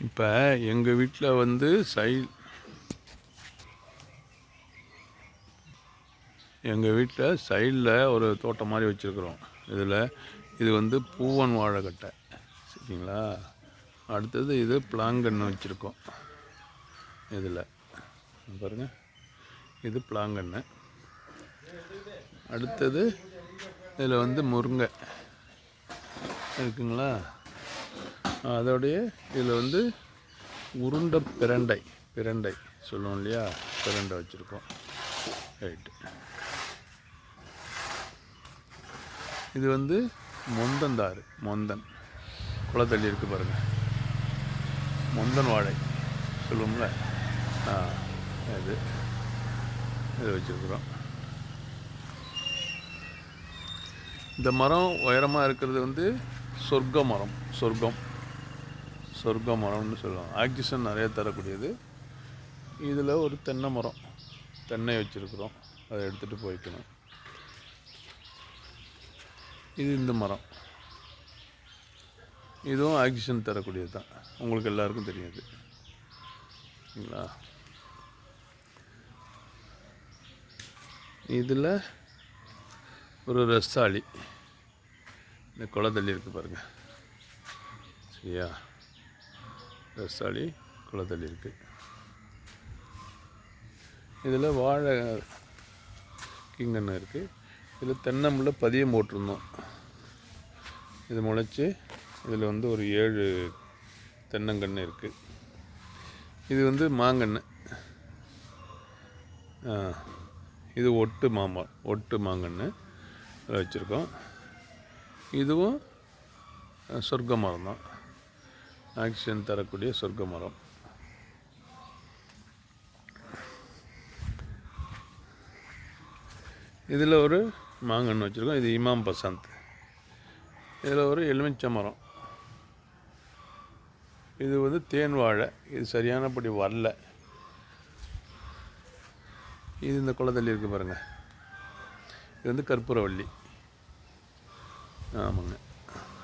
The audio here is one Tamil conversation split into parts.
இப்போ எங்கள் வீட்டில் வந்து எங்கள் வீட்டில் சைடில் ஒரு தோட்டம் மாதிரி வச்சுருக்குறோம். இது வந்து பூவன் வாழைக்கட்டை, சரிங்களா. அடுத்தது இது பிளாங்கன்று வச்சுருக்கோம். இதில் பாருங்கள், இது பிளாங்கன்று. அடுத்தது இதில் வந்து முருங்கை இருக்குங்களா. அதோடைய இதில் வந்து உருண்டை பிரண்டை சொல்லுவோம் இல்லையா, பிரண்டை வச்சுருக்கோம். ரைட்டு. இது வந்து மொந்தன் குளத்தள்ளி இருக்குது பாருங்கள், மொந்தன் வாழை சொல்லுவோம்ல, இது வச்சுருக்குறோம். இந்த மரம் உயரமாக இருக்கிறது வந்து சொர்க்க மரம்னு சொல்லுவாங்க. ஆக்சிஜன் நிறைய தரக்கூடியது. இதில் ஒரு தென்னை வச்சுருக்குறோம், அதை எடுத்துகிட்டு போய்க்கணும். இது இந்த மரம், இதுவும் ஆக்சிஜன் தரக்கூடியது தான், உங்களுக்கு எல்லாருக்கும் தெரியாது சரிங்களா. இதில் ஒரு ரஸ்தாளி, இந்த குளத்தள்ளி இருக்குது பாருங்கள், சரியா. ரஸ்தாளி குளத்தள்ளி இருக்குது. இதில் வாழை கிங்கன்னு இருக்குது. இதில் தென்னம்பிள்ளை பதியம் போட்டிருந்தோம். இது முளைச்சி இதில் வந்து ஒரு 7 தென்னங்கன்று இருக்குது. இது வந்து மாங்கன்று, இது ஒட்டு மாங்கன்று வச்சுருக்கோம். இதுவும் சொர்க்க மரம் தான், ஆக்சிஜன் தரக்கூடிய சொர்க்க மரம். இதில் ஒரு மாங்கன்று வச்சுருக்கோம், இது இமாம் பசந்த். இதில் ஒரு எலுமிச்சை மரம், இது வந்து தேன் வாழை, இது சரியானபடி வரல. இது இந்த குளத்தள்ளி இருக்குது பாருங்கள், இது வந்து கற்பூரவள்ளி. ஆமாங்க,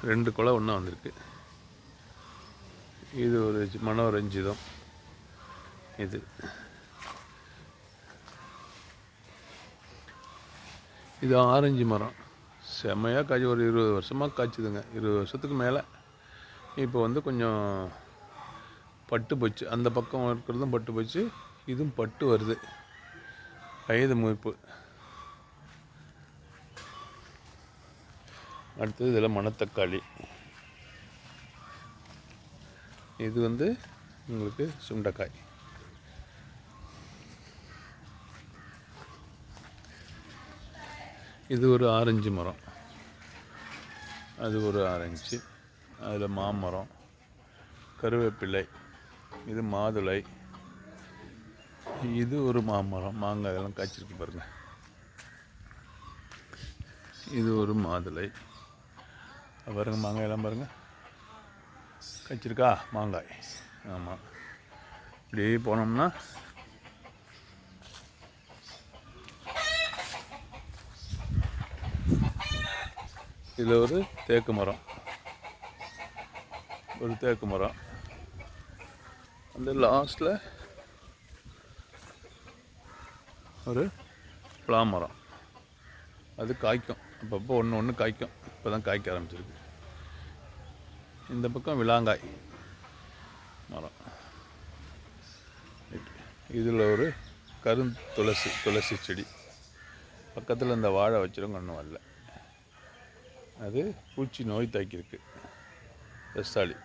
2 குலை ஒன்றா வந்திருக்கு. இது ஒரு மனோரஞ்சிதம். இது ஆரஞ்சு மரம், செம்மையாக காய்ச்சி ஒரு 20 வருஷமாக காய்ச்சிதுங்க, 20 வருஷத்துக்கு மேலே. இப்போ வந்து கொஞ்சம் பட்டு போச்சு, அந்த பக்கம் இருக்கிறதும் பட்டு போச்சு, இதுவும் பட்டு வருது, வயது முய்ப்பு. அடுத்தது இதில் மணத்தக்காளி, இது வந்து உங்களுக்கு சுண்டைக்காய். இது ஒரு ஆரஞ்சு மரம், அது ஒரு ஆரஞ்சு. அதில் மாமரம், கருவேப்பிலை, இது மாதுளை, இது ஒரு மாமரம், மாங்காய் இதெல்லாம் காய்ச்சிருக்கு பாருங்கள். இது ஒரு மாதுளை பாருங்கள், மாங்காயெல்லாம் பாருங்கள் காய்ச்சிருக்கா மாங்காய். ஆமாம், இப்படியே போனோம்னா இதில் ஒரு தேக்கு மரம், அந்த லாஸ்ட்டில் ஒரு பலா மரம், அது காய்க்கும், அப்பப்போ ஒன்று காய்க்கும், இப்போ தான் காய்க்க ஆரம்பிச்சிருக்கு. இந்த பக்கம் விளாங்காய் மரம். இதில் ஒரு துளசி செடி, பக்கத்தில் இந்த வாழை வச்சிடும், ஒன்றும் வரல, அது பூச்சி நோய் தாக்கியிருக்கு, ரஸ்தாளி.